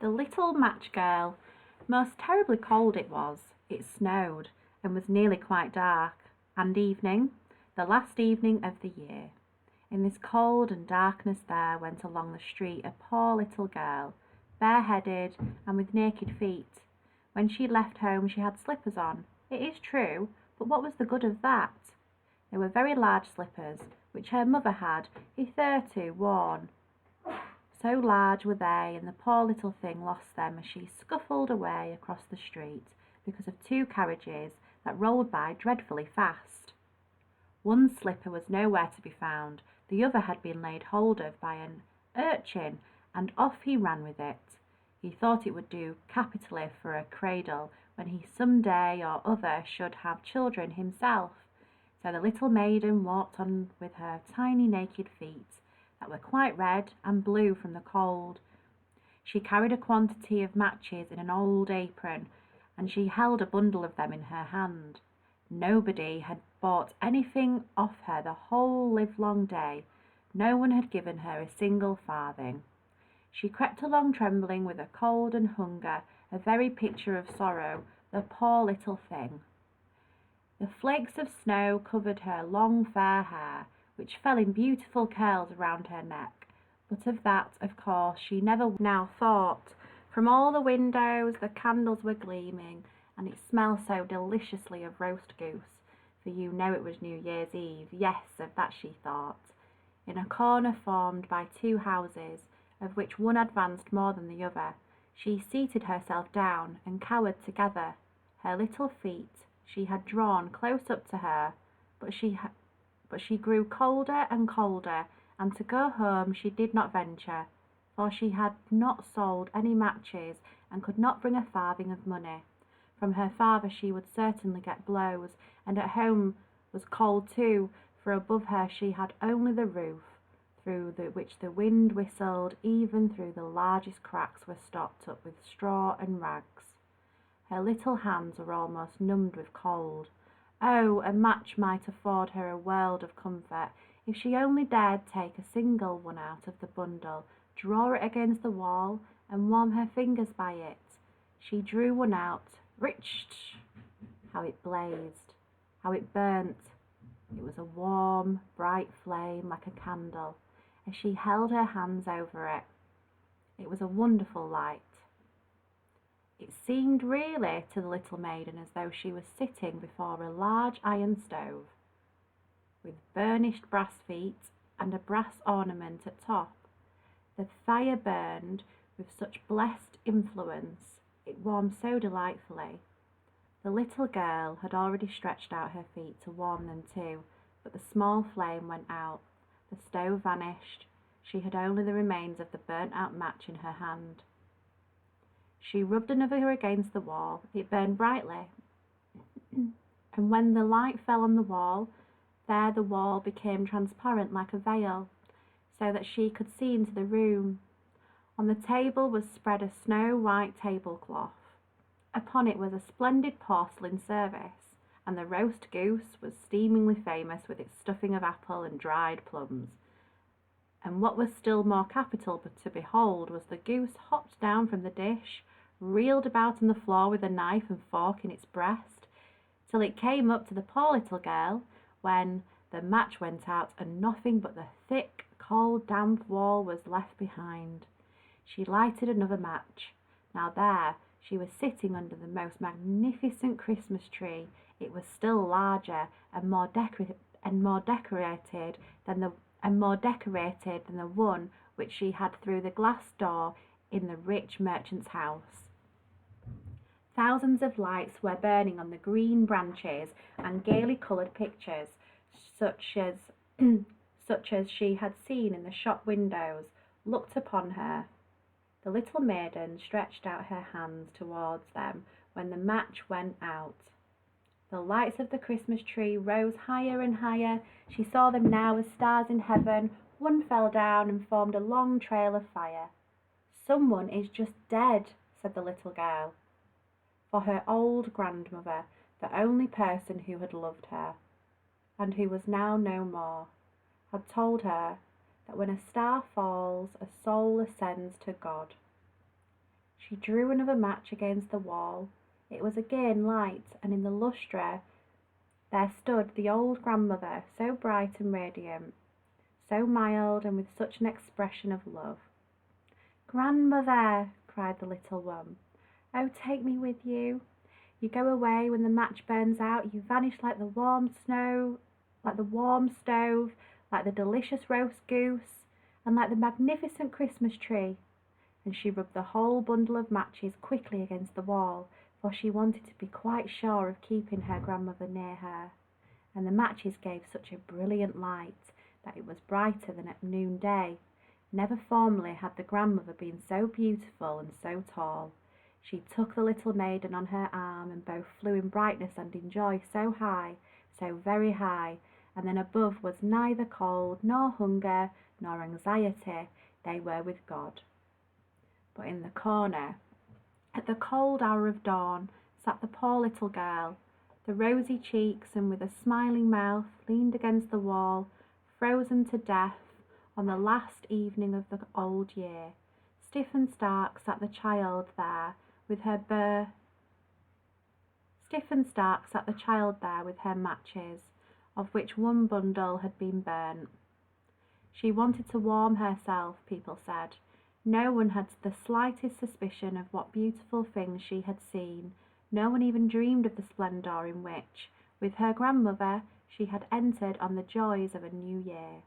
The little match girl. Most terribly cold it was. It snowed, and was nearly quite dark. And evening, the last evening of the year. In this cold and darkness there went along the street a poor little girl, bareheaded and with naked feet. When she left home she had slippers on, it is true, but what was the good of that? They were very large slippers, which her mother had hitherto worn. So large were they, and the poor little thing lost them as she scuffled away across the street because of two carriages that rolled by dreadfully fast. One slipper was nowhere to be found, the other had been laid hold of by an urchin, and off he ran with it. He thought it would do capitally for a cradle when he some day or other should have children himself. So the little maiden walked on with her tiny naked feet, that were quite red and blue from the cold. She carried a quantity of matches in an old apron, and she held a bundle of them in her hand. Nobody had bought anything off her the whole livelong day. No one had given her a single farthing. She crept along trembling with a cold and hunger, a very picture of sorrow, the poor little thing. The flakes of snow covered her long fair hair, which fell in beautiful curls around her neck, but of that, of course, she never now thought. From all the windows the candles were gleaming, and it smelled so deliciously of roast goose, for you know it was New Year's Eve. Yes, of that she thought. In a corner formed by two houses, of which one advanced more than the other, she seated herself down and cowered together. Her little feet she had drawn close up to her, but she grew colder and colder, and to go home she did not venture, for she had not sold any matches and could not bring a farthing of money. From her father she would certainly get blows, and at home was cold too, for above her she had only the roof, through which the wind whistled. Even through the largest cracks were stopped up with straw and rags. Her little hands were almost numbed with cold. Oh, a match might afford her a world of comfort, if she only dared take a single one out of the bundle, draw it against the wall, and warm her fingers by it. She drew one out. Rich! How it blazed, how it burnt. It was a warm, bright flame like a candle, as she held her hands over it. It was a wonderful light. It seemed really to the little maiden as though she was sitting before a large iron stove, with burnished brass feet and a brass ornament at top. The fire burned with such blessed influence, it warmed so delightfully. The little girl had already stretched out her feet to warm them too, but the small flame went out. The stove vanished. She had only the remains of the burnt-out match in her hand. She rubbed another against the wall. It burned brightly, and when the light fell on the wall, there the wall became transparent like a veil, so that she could see into the room. On the table was spread a snow-white tablecloth. Upon it was a splendid porcelain service, and the roast goose was steamingly famous with its stuffing of apple and dried plums. And what was still more capital to behold was the goose hopped down from the dish, reeled about on the floor with a knife and fork in its breast, till it came up to the poor little girl, when the match went out and nothing but the thick, cold, damp wall was left behind. She lighted another match. Now there she was sitting under the most magnificent Christmas tree. It was still larger and more decorated than the one which she had through the glass door in the rich merchant's house. Thousands of lights were burning on the green branches, and gaily coloured pictures, such as she had seen in the shop windows, looked upon her. The little maiden stretched out her hands towards them when the match went out. The lights of the Christmas tree rose higher and higher. She saw them now as stars in heaven. One fell down and formed a long trail of fire. "Someone is just dead," said the little girl. For her old grandmother, the only person who had loved her, and who was now no more, had told her that when a star falls, a soul ascends to God. She drew another match against the wall. It was again light, and in the lustre there stood the old grandmother, so bright and radiant, so mild, and with such an expression of love. "Grandmother," cried the little one, "oh, take me with you. You go away when the match burns out. You vanish like the warm snow, like the warm stove, like the delicious roast goose, and like the magnificent Christmas tree." And she rubbed the whole bundle of matches quickly against the wall, for she wanted to be quite sure of keeping her grandmother near her. And the matches gave such a brilliant light that it was brighter than at noonday. Never formerly had the grandmother been so beautiful and so tall. She took the little maiden on her arm, and both flew in brightness and in joy so high, so very high, and then above was neither cold, nor hunger, nor anxiety. They were with God. But in the corner, at the cold hour of dawn, sat the poor little girl. The rosy cheeks and with a smiling mouth leaned against the wall, frozen to death on the last evening of the old year. Stiff and stark sat the child there with her matches, of which one bundle had been burnt. She wanted to warm herself, people said. No one had the slightest suspicion of what beautiful things she had seen. No one even dreamed of the splendour in which, with her grandmother, she had entered on the joys of a new year.